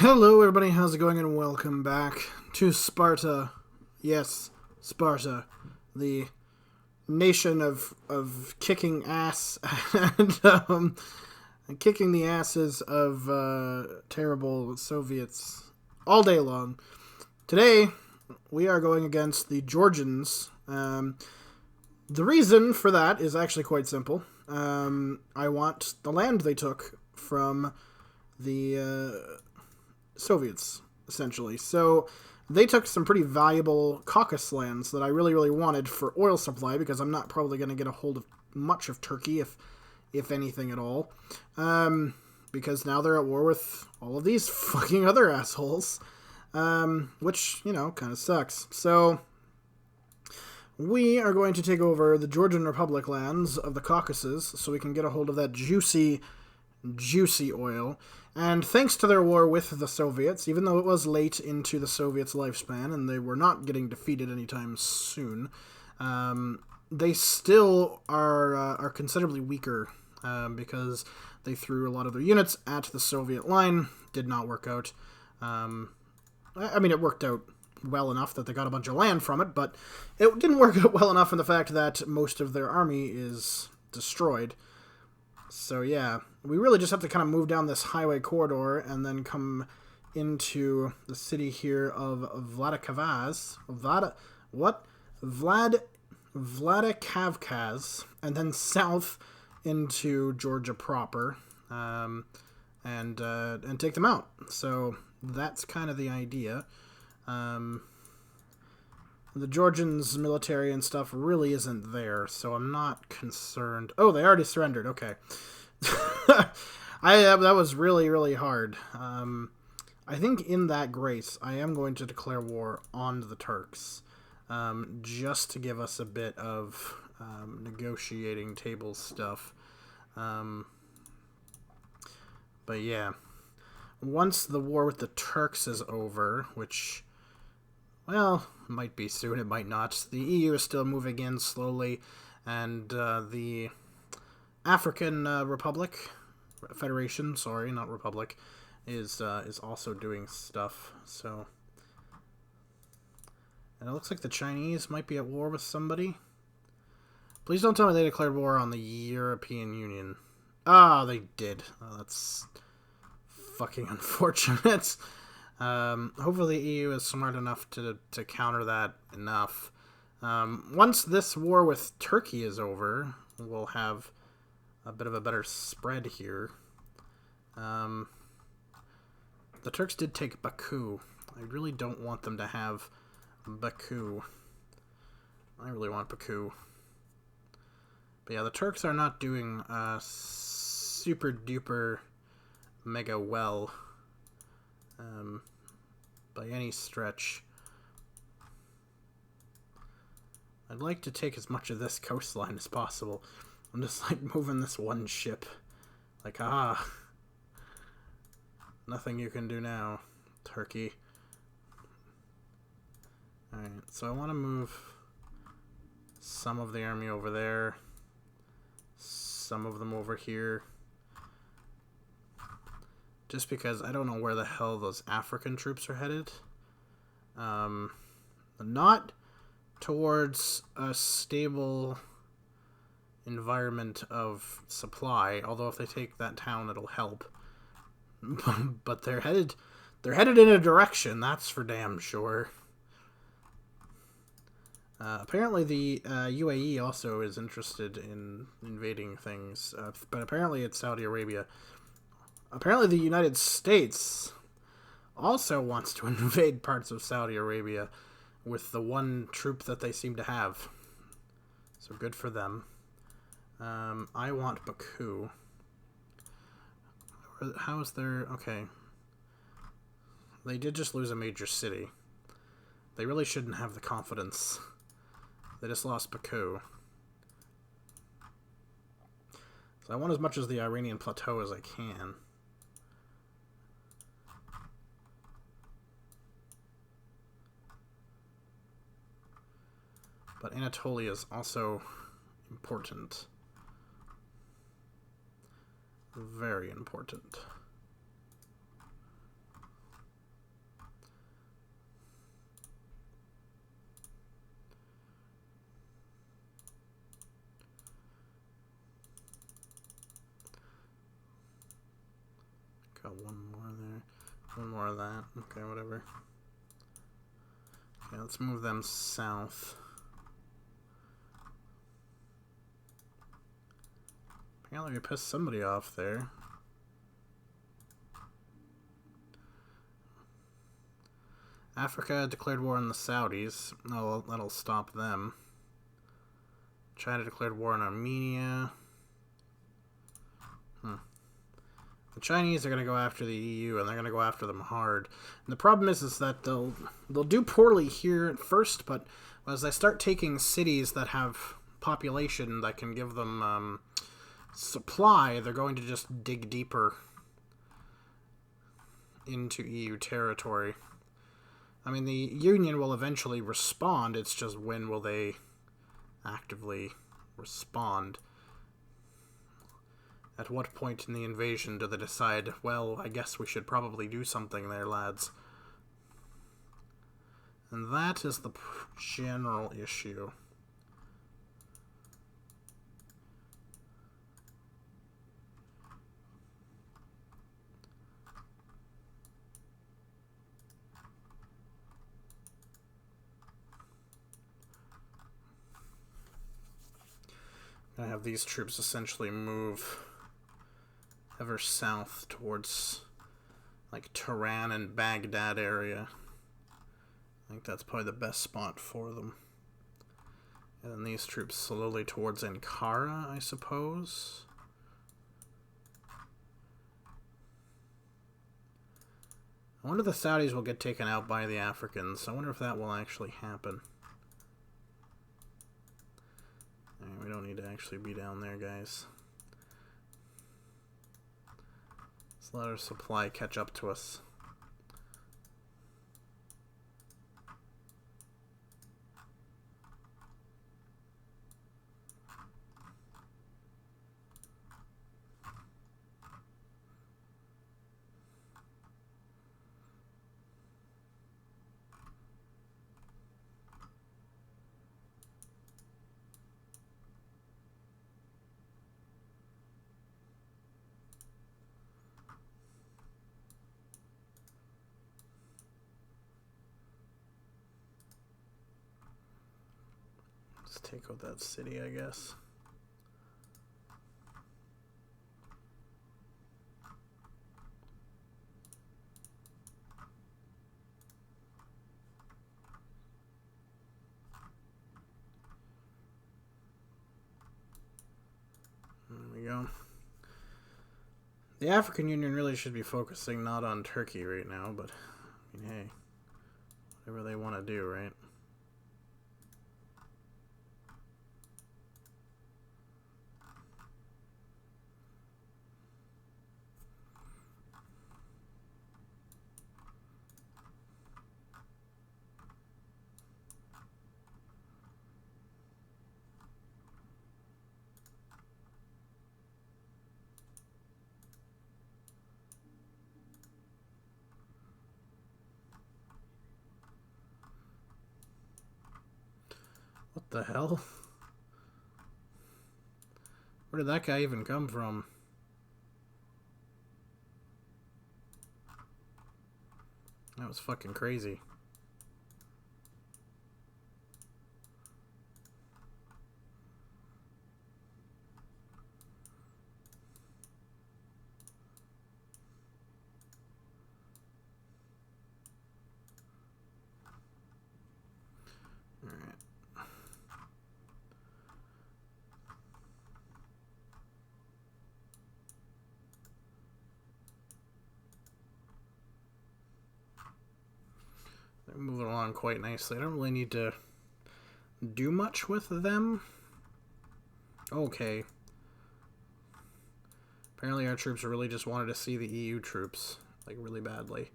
Hello everybody, how's it going, and welcome back to Sparta. Yes, Sparta, the nation of kicking ass and kicking the asses of terrible Soviets all day long. Today, we are going against the Georgians. The reason for that is actually quite simple. I want the land they took from the Soviets, essentially. So they took some pretty valuable Caucasus lands that I really, really wanted for oil supply, because I'm not probably going to get a hold of much of Turkey, if anything at all. Because now they're at war with all of these fucking other assholes, which, you know, kind of sucks. So we are going to take over the Georgian Republic lands of the Caucasus so we can get a hold of that juicy oil. And thanks to their war with the Soviets, even though it was late into the Soviets' lifespan and they were not getting defeated anytime soon, they still are considerably weaker because they threw a lot of their units at the Soviet line. Did not work out. I mean, it worked out well enough that they got a bunch of land from it, but it didn't work out well enough in the fact that most of their army is destroyed. So yeah, we really just have to kind of move down this highway corridor and then come into the city here of Vladikavkaz. Vladikavkaz, and then south into Georgia proper, and take them out. So that's kind of the idea. The Georgians' military and stuff really isn't there, so I'm not concerned. Oh, they already surrendered. Okay. That was really, really hard. I think in that grace, I am going to declare war on the Turks, just to give us a bit of negotiating table stuff. But yeah, once the war with the Turks is over, which, well, might be soon, it might not. The EU is still moving in slowly, and the African Federation, sorry, not Republic, is also doing stuff. So, and it looks like the Chinese might be at war with somebody. Please don't tell me they declared war on the European Union. Ah, they did. Oh, that's fucking unfortunate. Hopefully the EU is smart enough to counter that enough. Once this war with Turkey is over, we'll have a bit of a better spread here. The Turks did take Baku. I really don't want them to have Baku. I really want Baku. But yeah, the Turks are not doing super duper mega well. By any stretch. I'd like to take as much of this coastline as possible. I'm just like moving this one ship. Like, nothing you can do now, Turkey. Alright, so I want to move some of the army over there. Some of them over here. Just because I don't know where the hell those African troops are headed. Not towards a stable environment of supply, although if they take that town, it'll help. But they're headed in a direction, that's for damn sure. Apparently the UAE also is interested in invading things, but apparently it's Saudi Arabia. Apparently the United States also wants to invade parts of Saudi Arabia with the one troop that they seem to have. So good for them. I want Baku. How is there... Okay. They did just lose a major city. They really shouldn't have the confidence. They just lost Baku. So I want as much as the Iranian plateau as I can. But Anatolia is also important. Very important. Got one more there. One more of that. Okay, whatever. Okay, let's move them south. Apparently we pissed somebody off there. Africa declared war on the Saudis. Oh, that'll stop them. China declared war on Armenia. The Chinese are going to go after the EU, and they're going to go after them hard. And the problem is that they'll do poorly here at first, but as they start taking cities that have population that can give them supply, they're going to just dig deeper into EU territory. I mean, the Union will eventually respond. It's just when will they actively respond? At what point in the invasion do they decide, well, I guess we should probably do something there, lads? And that is the general issue. I have these troops essentially move ever south towards like Tehran and Baghdad area. I think that's probably the best spot for them. And then these troops slowly towards Ankara, I suppose. I wonder if the Saudis will get taken out by the Africans. I wonder if that will actually happen. We don't need to actually be down there, guys. Let's let our supply catch up to us. Let's take out that city, I guess. There we go. The African Union really should be focusing not on Turkey right now, but I mean, hey, whatever they want to do, right? What the hell? Where did that guy even come from? That was fucking crazy. They're moving along quite nicely. I don't really need to do much with them. Okay. Apparently our troops really just wanted to see the EU troops, like, really badly.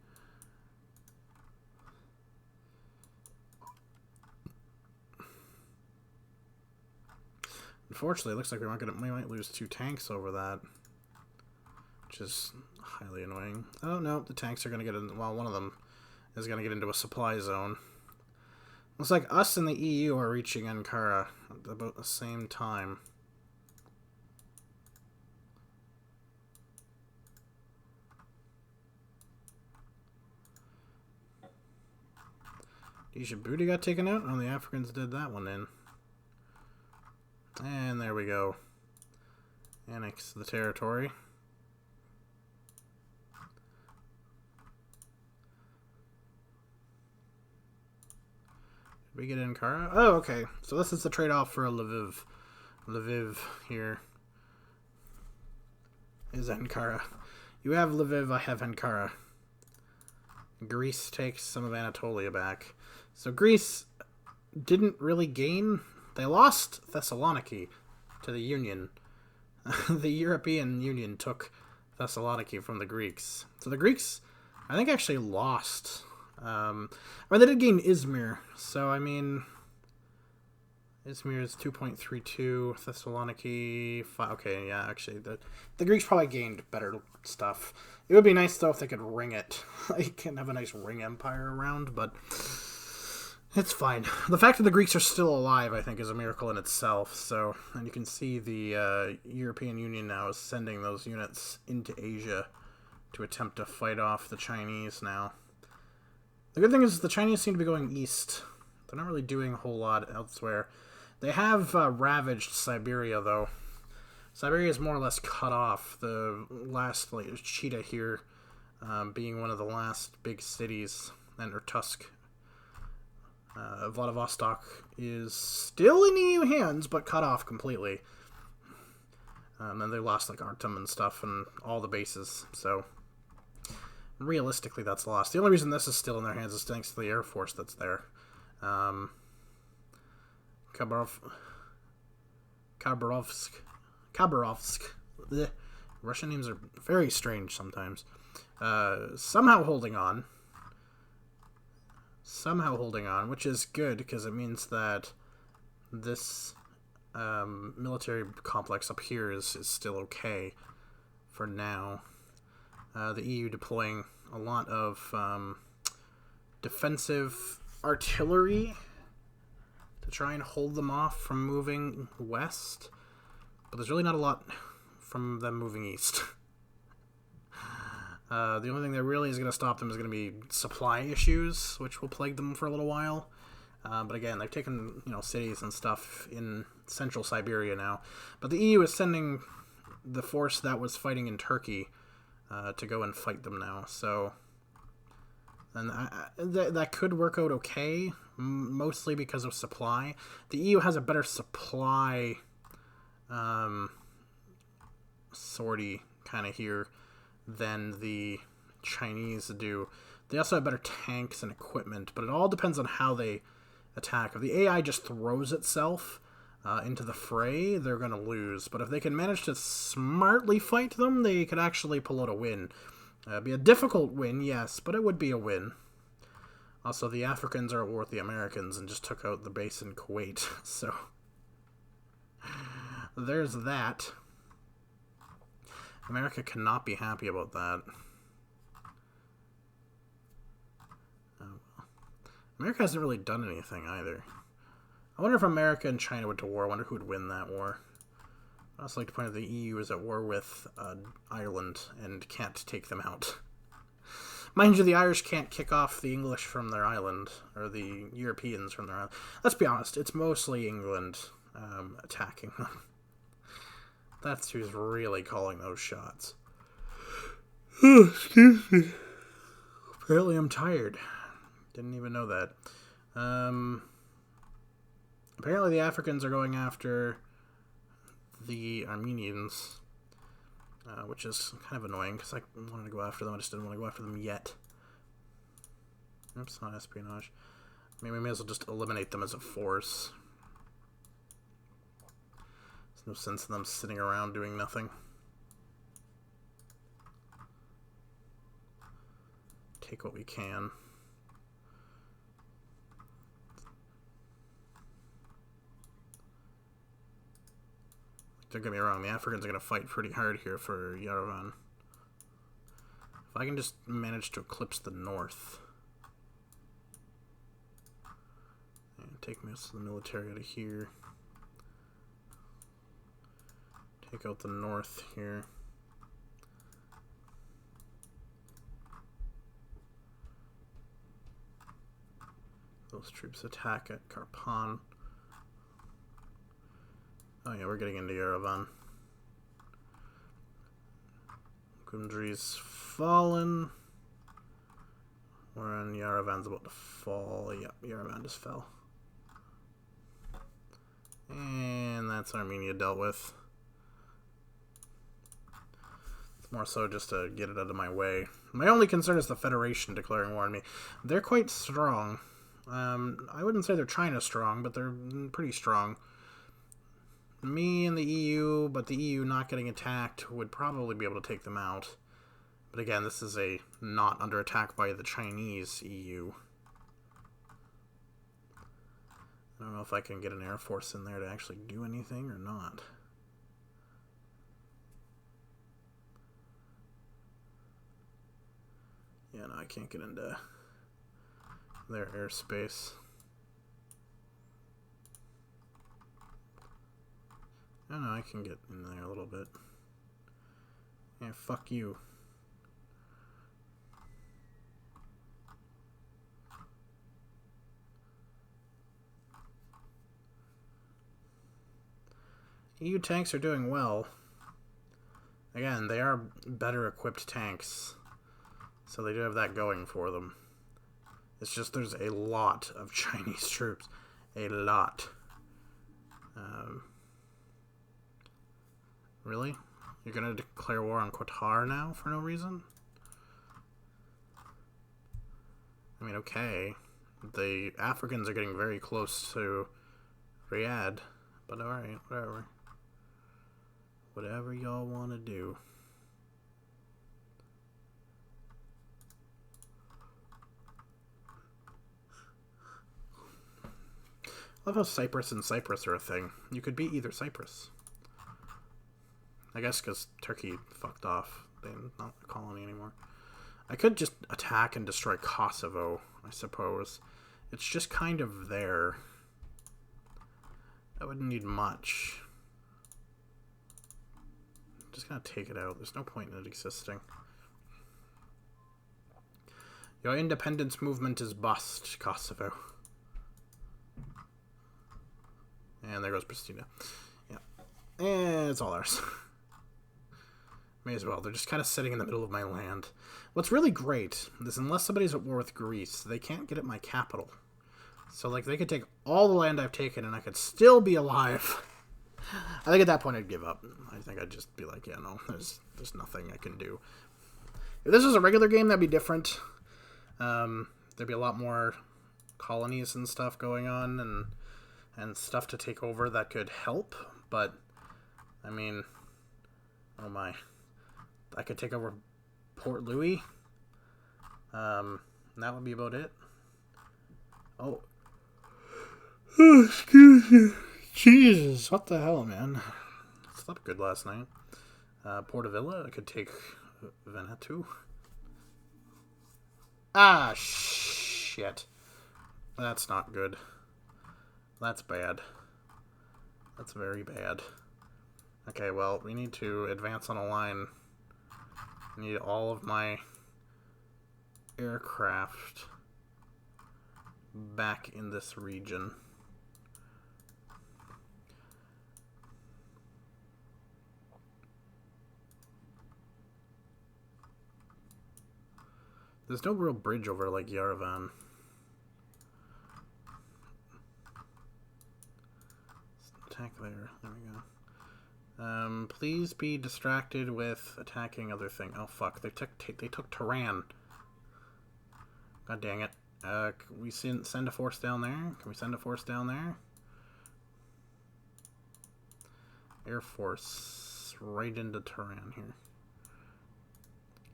Unfortunately, it looks like we might lose 2 tanks over that, which is highly annoying. Oh no, the tanks are going to get in. Well, one of them is going to get into a supply zone. Looks like us and the EU are reaching Ankara at about the same time. Djibouti got taken out? Oh, the Africans did that one in. And there we go. Annex the territory. Did we get Ankara? Oh, okay. So this is the trade-off for Lviv. Lviv here is Ankara. You have Lviv, I have Ankara. Greece takes some of Anatolia back. So Greece didn't really gain. They lost Thessaloniki to the Union. The European Union took Thessaloniki from the Greeks. So the Greeks, I think, actually lost. They did gain Izmir. So, I mean, Izmir is 2.32. Thessaloniki, 5. Okay, yeah, actually, the Greeks probably gained better stuff. It would be nice, though, if they could ring it. They can have a nice ring empire around, but it's fine. The fact that the Greeks are still alive, I think, is a miracle in itself. So, and you can see the European Union now is sending those units into Asia to attempt to fight off the Chinese now. The good thing is the Chinese seem to be going east. They're not really doing a whole lot elsewhere. They have ravaged Siberia, though. Siberia is more or less cut off. The last Chita here being one of the last big cities, and Irkutsk. Vladivostok is still in EU hands, but cut off completely. And they lost like Artem and stuff and all the bases, so realistically that's lost. The only reason this is still in their hands is thanks to the Air Force that's there. Khabarovsk. The Russian names are very strange sometimes. Somehow holding on, which is good because it means that this military complex up here is still okay for now. The EU deploying a lot of defensive artillery to try and hold them off from moving west, but there's really not a lot from them moving east. The only thing that really is going to stop them is going to be supply issues, which will plague them for a little while. But again, they've taken cities and stuff in central Siberia now. But the EU is sending the force that was fighting in Turkey to go and fight them now. So, and that could work out okay, mostly because of supply. The EU has a better supply sortie kind of here than the Chinese do. They also have better tanks and equipment, but it all depends on how they attack. If the AI just throws itself into the fray, they're going to lose. But if they can manage to smartly fight them, they could actually pull out a win. It'd be a difficult win, yes, but it would be a win. Also, the Africans are at war with the Americans and just took out the base in Kuwait, so there's that. America cannot be happy about that. America hasn't really done anything either. I wonder if America and China went to war. I wonder who would win that war. I'd also like to point out the EU is at war with Ireland and can't take them out. Mind you, the Irish can't kick off the English from their island, or the Europeans from their island. Let's be honest, it's mostly England attacking them. That's who's really calling those shots. Excuse me. Apparently I'm tired. Didn't even know that. Apparently the Africans are going after the Armenians, which is kind of annoying because I wanted to go after them. I just didn't want to go after them yet. Oops, not espionage. Maybe we may as well just eliminate them as a force. There's no sense in them sitting around doing nothing. Take what we can. Don't get me wrong, the Africans are going to fight pretty hard here for Yerevan. If I can just manage to eclipse the north. And take most of the military out of here. Take out the north here. those troops attack at Karpan. Oh yeah, we're getting into Yerevan. Gundry's fallen. When Yerevan's about to fall. Yep, Yerevan just fell. And that's Armenia dealt with. It's more so just to get it out of my way. My only concern is the Federation declaring war on me. They're quite strong. I wouldn't say they're China strong, but they're pretty strong. Me and the EU, but the EU not getting attacked would probably be able to take them out. But again, this is a not under attack by the Chinese EU. I don't know if I can get an air force in there to actually do anything or not. Yeah, no, I can't get into their airspace. Oh no, I can get in there a little bit. Yeah, fuck you. EU tanks are doing well. Again, they are better equipped tanks. So they do have that going for them. It's just there's a lot of Chinese troops. A lot. Really? You're gonna declare war on Qatar now for no reason? I mean, okay. The Africans are getting very close to Riyadh. But alright, whatever. Whatever y'all want to do. I love how Cyprus and Cyprus are a thing. You could be either Cyprus. I guess because Turkey fucked off. They're not a colony anymore. I could just attack and destroy Kosovo, I suppose. It's just kind of there. I wouldn't need much. I'm just gonna take it out. There's no point in it existing. Your independence movement is bust, Kosovo. And there goes Pristina. Yeah. And it's all ours. May as well. They're just kind of sitting in the middle of my land. What's really great is unless somebody's at war with Greece, they can't get at my capital. So, like, they could take all the land I've taken and I could still be alive. I think at that point I'd give up. I think I'd just be like, yeah, no, there's nothing I can do. If this was a regular game, that'd be different. There'd be a lot more colonies and stuff going on and stuff to take over that could help. But, I mean, oh my. I could take over Port Louis. That would be about it. Oh. Oh, excuse me. Jesus, what the hell, man? I slept good last night. Portavilla, I could take Veneto. Ah, shit. That's not good. That's bad. That's very bad. Okay, well, we need to advance on a line. I need all of my aircraft back in this region. There's no real bridge over like Yerevan. Attack there. There we go. Please be distracted with attacking other thing. Oh fuck! They took Tehran. God dang it! Can we send a force down there? Can we send a force down there? Air Force right into Tehran here.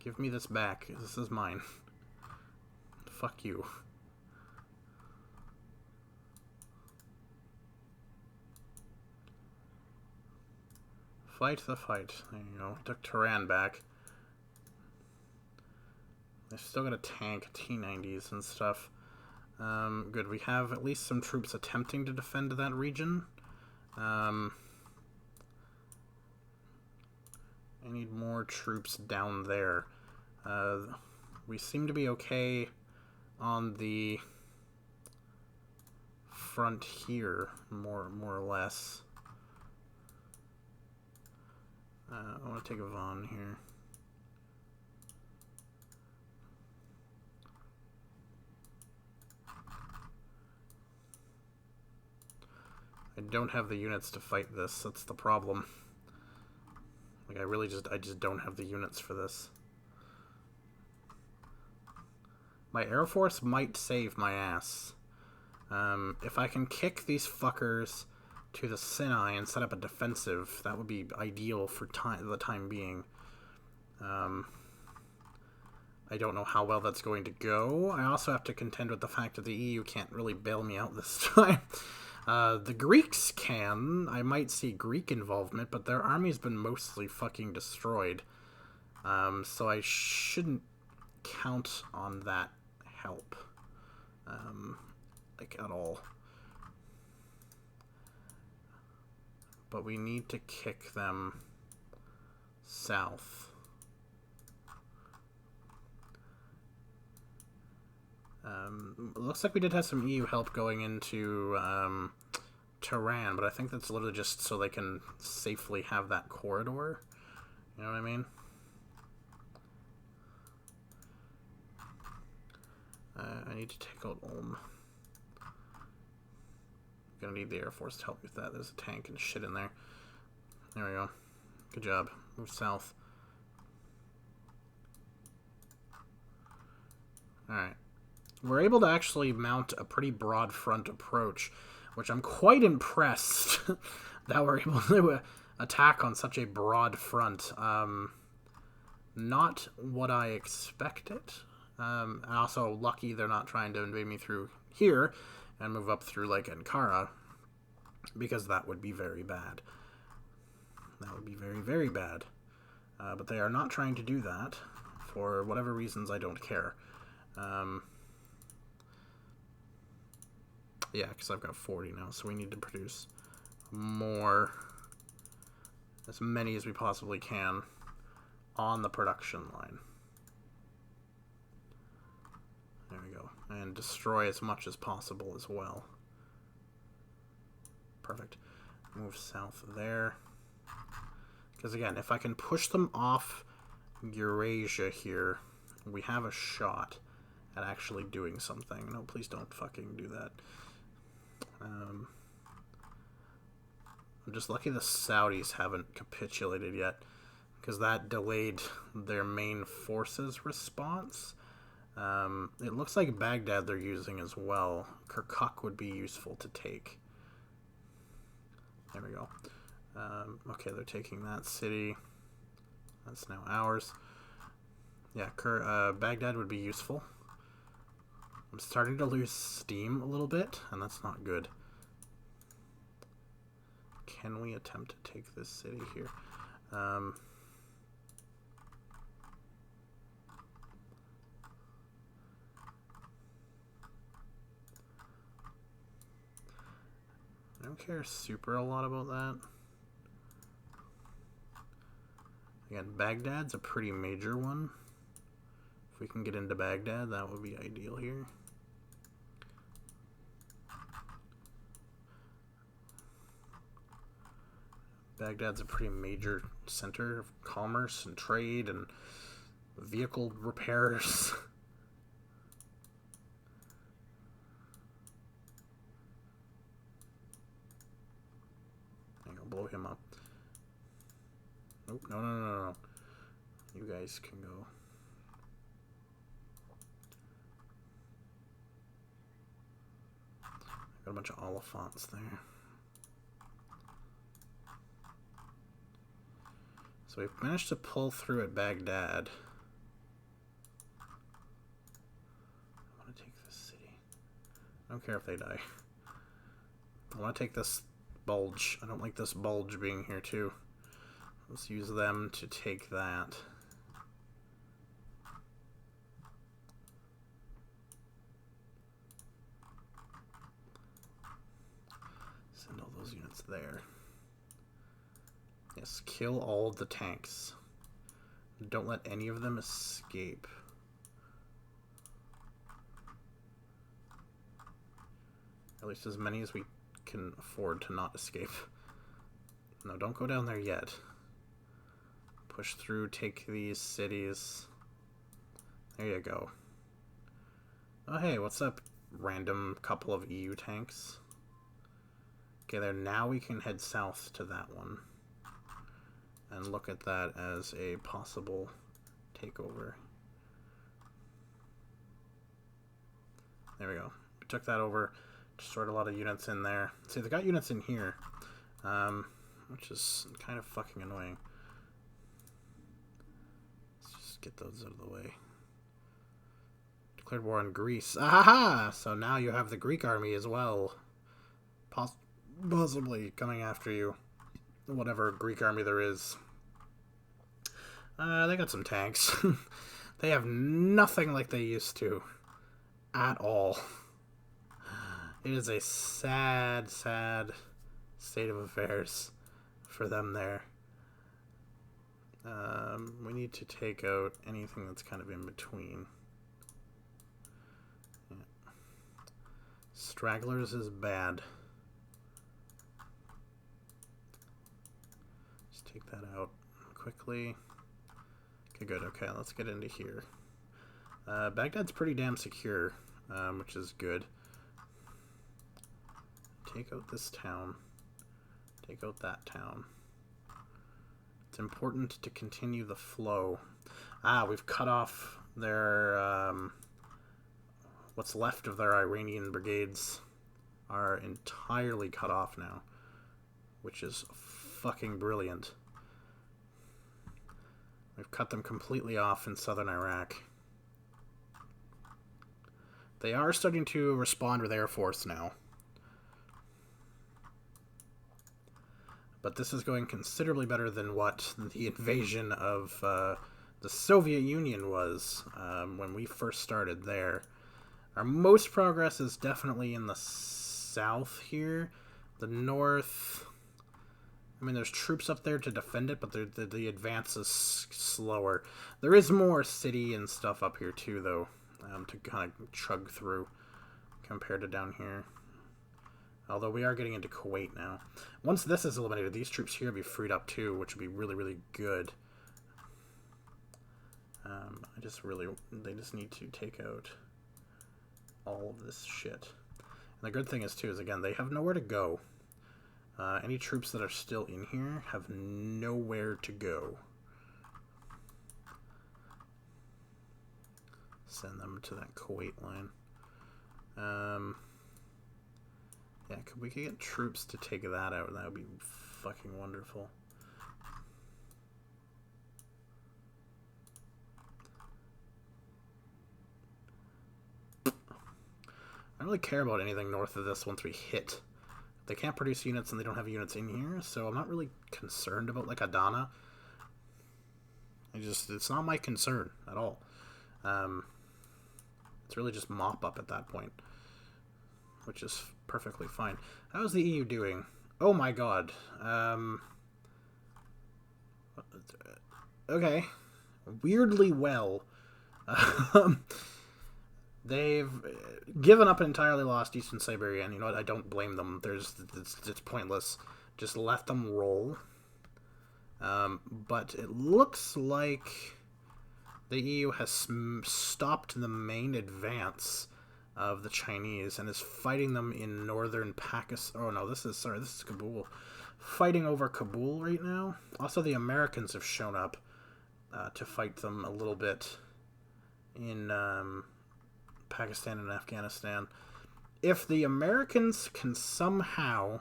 Give me this back. This is mine. Fuck you. Fight the fight. There you go. We took Tehran back. They've still got a tank, T-90s and stuff. Good. We have at least some troops attempting to defend that region. I need more troops down there. We seem to be okay on the front here, more or less. I want to take a Von here. I don't have the units to fight this. That's the problem. Like, I just don't have the units for this. My Air Force might save my ass. If I can kick these fuckers to the Sinai and set up a defensive, that would be ideal for the time being. I don't know how well that's going to go. I also have to contend with the fact that the EU can't really bail me out this time. The Greeks can. I might see Greek involvement, but their army's been mostly fucking destroyed. So I shouldn't count on that help. Like, at all. But we need to kick them south. Looks like we did have some EU help going into Tehran, but I think that's literally just so they can safely have that corridor. You know what I mean? I need to take out Ulm. Gonna need the Air Force to help me with that. There's a tank and shit in there. There we go. Good job. Move south. Alright. We're able to actually mount a pretty broad front approach, which I'm quite impressed that we're able to attack on such a broad front. Not what I expected. And also lucky they're not trying to invade me through here and move up through like Ankara, because that would be very bad. That would be very, very bad. But they are not trying to do that for whatever reasons. I don't care. Yeah, because I've got 40 now, so we need to produce more, as many as we possibly can on the production line. There we go. And destroy as much as possible as well. Perfect. Move south there. Because again, if I can push them off Eurasia here, we have a shot at actually doing something. No, please don't fucking do that. I'm just lucky the Saudis haven't capitulated yet, because that delayed their main forces response. It looks like Baghdad they're using as well. Kirkuk would be useful to take. There we go. Okay, they're taking that city. That's now ours. Yeah, Baghdad would be useful. I'm starting to lose steam a little bit, and that's not good. Can we attempt to take this city here? I don't care super a lot about that. Again, Baghdad's a pretty major one. If we can get into Baghdad, that would be ideal here. Baghdad's a pretty major center of commerce and trade and vehicle repairs. I'm gonna blow him up. Nope, no. You guys can go. Got a bunch of Oliphants there. So we've managed to pull through at Baghdad. I want to take this city. I don't care if they die. I want to take this bulge. I don't like this bulge being here too. Let's use them to take that. Send all those units there. Yes, kill all of the tanks. Don't let any of them escape. At least as many as we can afford to not escape. No, don't go down there yet. Push through, take these cities. There you go. Oh, hey, what's up, random couple of EU tanks? Okay, there. Now we can head south to that one. And look at that as a possible takeover. There we go. We took that over. Destroyed a lot of units in there. See, they got units in here. Which is kind of fucking annoying. Let's just get those out of the way. Declared war on Greece. Ahaha! So now you have the Greek army as well. Possibly coming after you. Whatever Greek army there is. They got some tanks. They have nothing like they used to. At all. It is a sad, sad state of affairs for them there. We need to take out anything that's kind of in between. Yeah. Stragglers is bad. Just take that out quickly. Okay, good. Okay, let's get into here. Baghdad's pretty damn secure, which is good. Take out this town. Take out that town. It's important to continue the flow. We've cut off their, what's left of their Iranian brigades are entirely cut off now, which is fucking brilliant. We've cut them completely off in southern Iraq. They are starting to respond with Air Force now. But this is going considerably better than what the invasion of the Soviet Union was when we first started there. Our most progress is definitely in the south here. The north, I mean, there's troops up there to defend it, but the advance is slower. There is more city and stuff up here too, though, to kind of chug through compared to down here. Although we are getting into Kuwait now. Once this is eliminated, these troops here will be freed up too, which would be really, really good. They just need to take out all of this shit. And the good thing is too, is again, they have nowhere to go. Any troops that are still in here have nowhere to go. Send them to that Kuwait line. Yeah, we could get troops to take that out. That would be fucking wonderful. I don't really care about anything north of this once we hit. They can't produce units and they don't have units in here, so I'm not really concerned about, like, Adana. It's not my concern at all. It's really just mop up at that point, which is perfectly fine. How's the EU doing? Oh my god. Okay. Weirdly well. They've given up and entirely lost Eastern Siberia, and you know what? I don't blame them. It's pointless. Just let them roll. But it looks like the EU has stopped the main advance of the Chinese and is fighting them in northern Pakistan. Oh no, this is Kabul. Fighting over Kabul right now. Also, the Americans have shown up to fight them a little bit in Pakistan and Afghanistan. If the Americans can somehow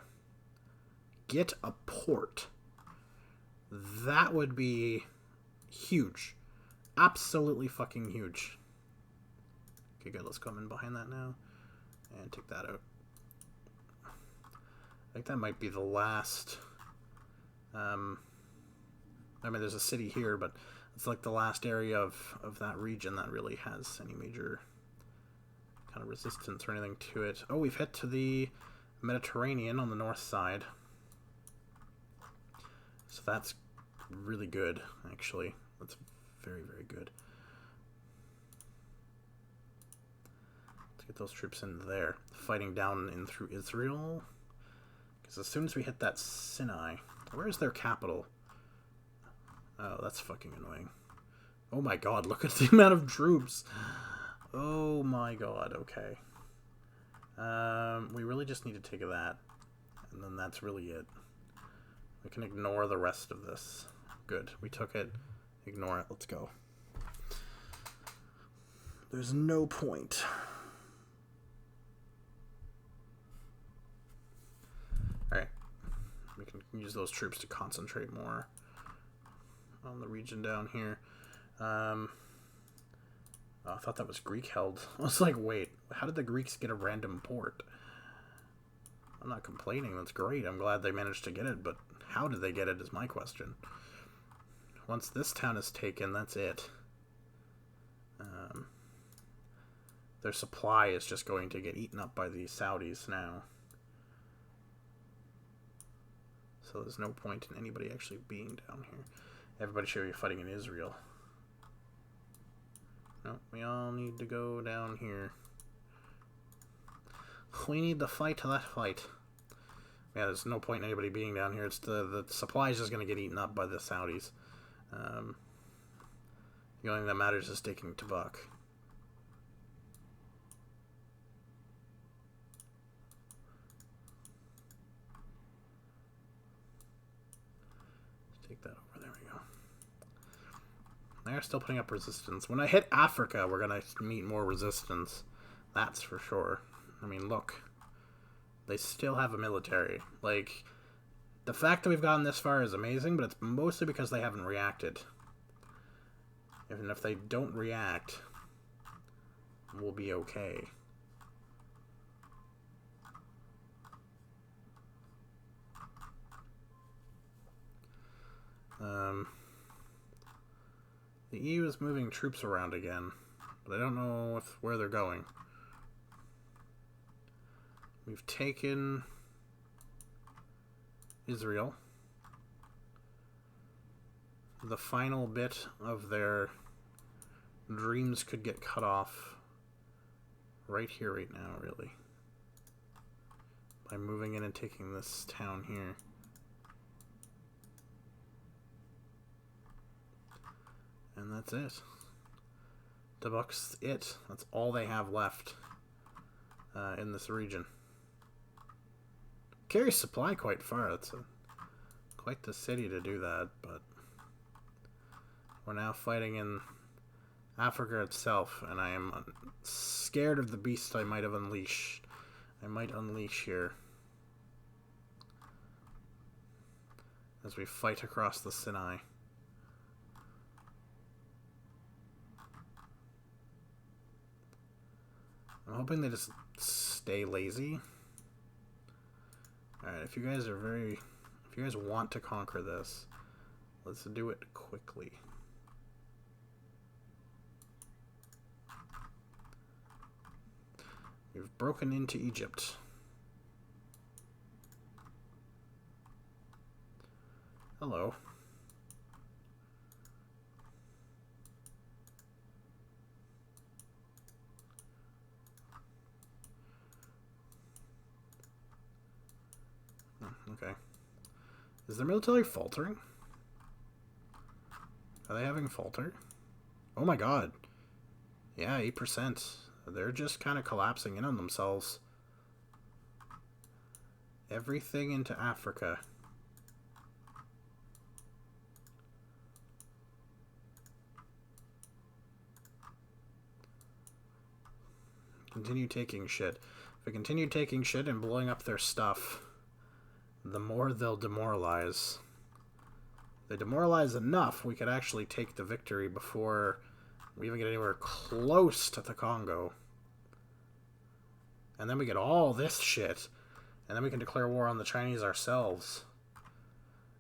get a port, that would be huge. Absolutely fucking huge. Okay, good. Let's come in behind that now and take that out. I think that might be the last. I mean, there's a city here, but it's like the last area of that region that really has any major kind of resistance or anything to it. Oh, we've hit to the Mediterranean on the north side. So that's really good, actually. That's very, very good. Let's Get those troops in there. Fighting down in through Israel. Because as soon as we hit that Sinai... Where's their capital? Oh, that's fucking annoying. Oh my god, look at the amount of troops. Oh my god, okay. We really just need to take that. And then that's really it. We can ignore the rest of this. Good, we took it. Ignore it, let's go. There's no point. Alright. We can use those troops to concentrate more on the region down here. Oh, I thought that was Greek held. I was like, wait, how did the Greeks get a random port? I'm not complaining, that's great. I'm glad they managed to get it, but how did they get it is my question. Once this town is taken, that's it. Their supply is just going to get eaten up by the Saudis now. So there's no point in anybody actually being down here. Everybody should be fighting in Israel. No, we all need to go down here. We need to fight that fight. Yeah, there's no point in anybody being down here. It's the supply is just going to get eaten up by the Saudis. The only thing that matters is taking Tabuk. Take that over. There we go. They're still putting up resistance. When I hit Africa, we're going to meet more resistance. That's for sure. I mean, look. They still have a military. Like, the fact that we've gotten this far is amazing, but it's mostly because they haven't reacted. Even if they don't react, we'll be okay. The EU is moving troops around again, but I don't know where they're going. We've taken Israel. The final bit of their dreams could get cut off right here, right now, really. By moving in and taking this town here. And that's it. Tabuk's it. That's all they have left in this region. Carries supply quite far. That's quite the city to do that, but we're now fighting in Africa itself, and I am scared of the beast I might have unleashed. I might unleash here as we fight across the Sinai. I'm hoping they just stay lazy. Alright, if you guys want to conquer this, let's do it quickly. We've broken into Egypt. Hello. Okay. Is their military faltering? Are they having falter? Oh my god. Yeah, 8%. They're just kind of collapsing in on themselves. Everything into Africa. Continue taking shit. If we continue taking shit and blowing up their stuff, the more they'll demoralize. If they demoralize enough, we could actually take the victory before we even get anywhere close to the Congo. And then we get all this shit. And then we can declare war on the Chinese ourselves.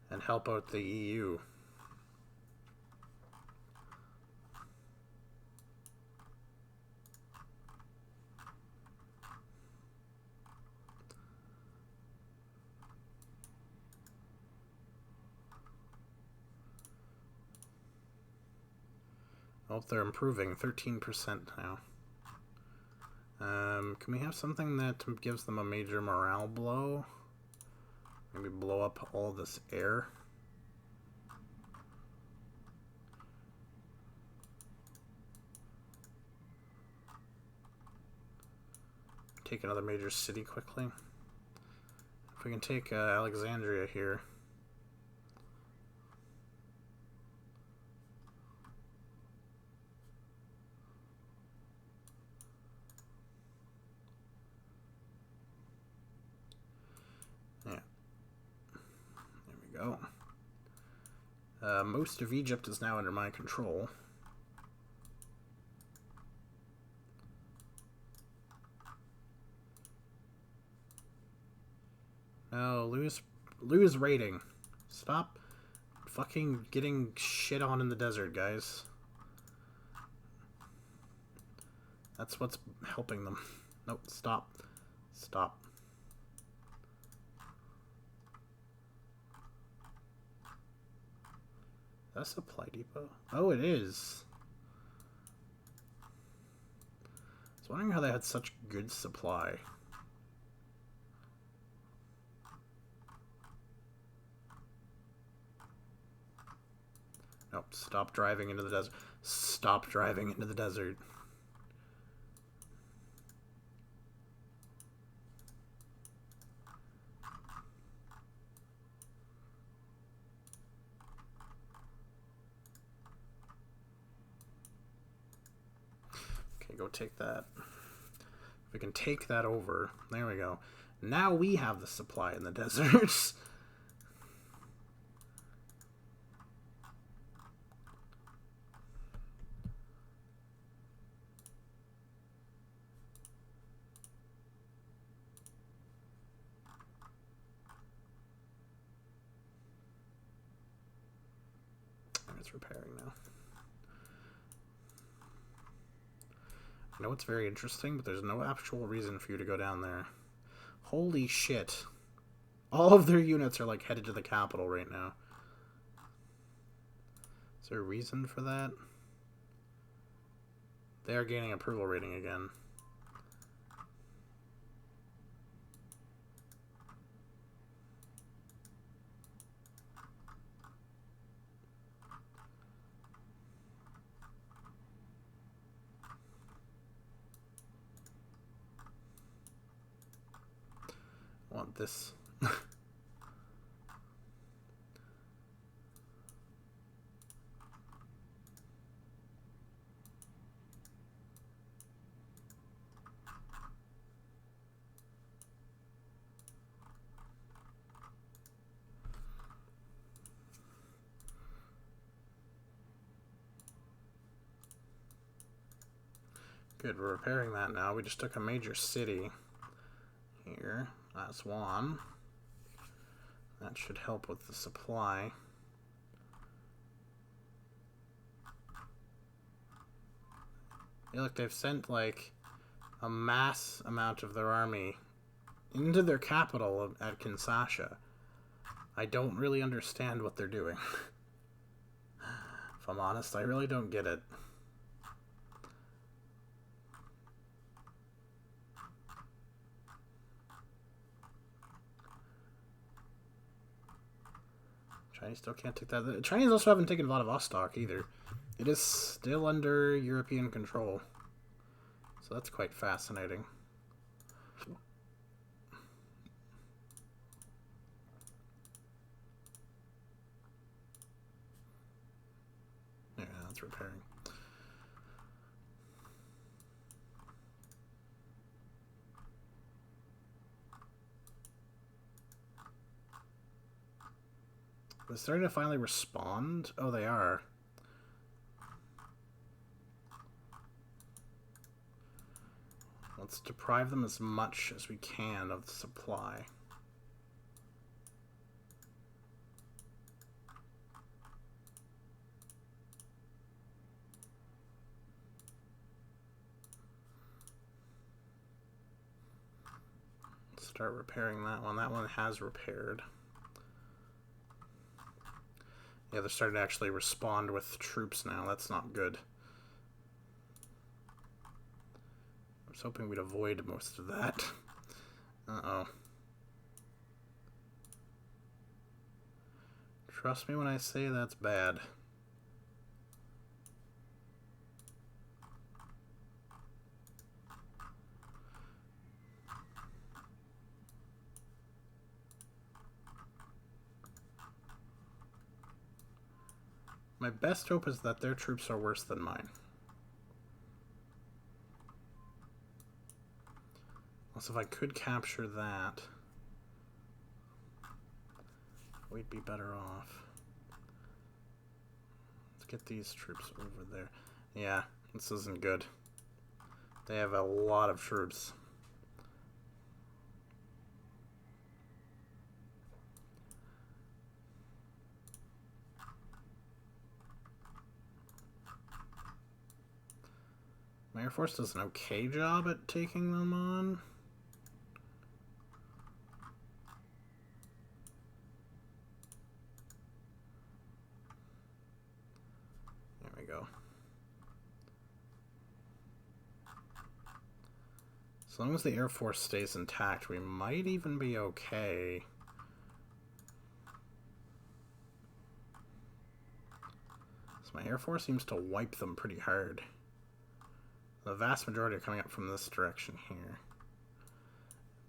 And help out the EU. Oh, they're improving. 13% now. Can we have something that gives them a major morale blow? Maybe blow up all this air. Take another major city quickly. If we can take Alexandria here. Yeah. There we go. Most of Egypt is now under my control. No, lose rating. Stop fucking getting shit on in the desert, guys. That's what's helping them. Nope, stop. Stop. Is that a supply depot? Oh, it is. I was wondering how they had such good supply. Nope, stop driving into the desert. Stop driving into the desert. Okay, go take that. If we can take that over. There we go. Now we have the supply in the deserts. It's repairing now. I know it's very interesting, but there's no actual reason for you to go down there. Holy shit. All of their units are like headed to the capital right now. Is there a reason for that? They are gaining approval rating again. I want this. Good, we're repairing that now. We just took a major city here. That's one. That should help with the supply. Yeah, look, they've sent like a mass amount of their army into their capital at Kinshasa. I don't really understand what they're doing. If I'm honest, I really don't get it. Chinese still can't take that. The Chinese also haven't taken Vladivostok either. It is still under European control. So that's quite fascinating. Yeah, that's repairing. They're starting to finally respond? Oh, they are. Let's deprive them as much as we can of the supply. Let's start repairing that one. That one has repaired. Yeah, they're starting to actually respond with troops now. That's not good. I was hoping we'd avoid most of that. Uh-oh. Trust me when I say that's bad. My best hope is that their troops are worse than mine. Also, if I could capture that, we'd be better off. Let's get these troops over there. Yeah, this isn't good. They have a lot of troops. My Air Force does an okay job at taking them on. There we go. As long as the Air Force stays intact, we might even be okay. So my Air Force seems to wipe them pretty hard. The vast majority are coming up from this direction here.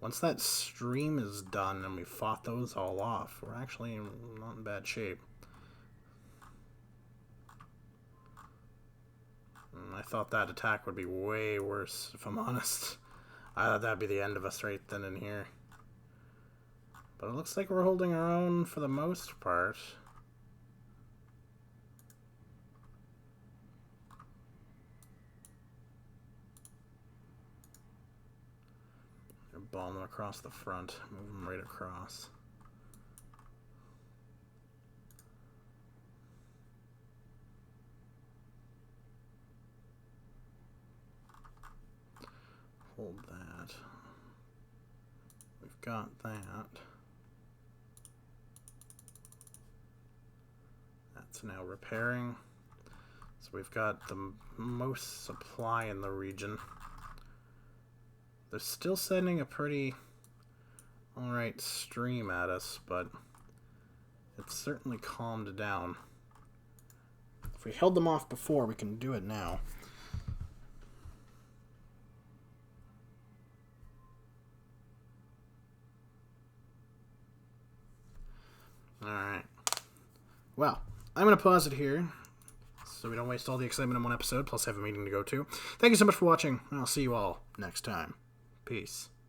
Once that stream is done and we fought those all off, we're actually not in bad shape. I thought that attack would be way worse, if I'm honest. I thought that'd be the end of us right then and here. But it looks like we're holding our own for the most part. Bomb them across the front, move them right across. Hold that. We've got that. That's now repairing. So we've got the most supply in the region. They're still sending a pretty alright stream at us, but it's certainly calmed down. If we held them off before, we can do it now. Alright. Well, I'm going to pause it here so we don't waste all the excitement in one episode, plus I have a meeting to go to. Thank you so much for watching, and I'll see you all next time. Peace.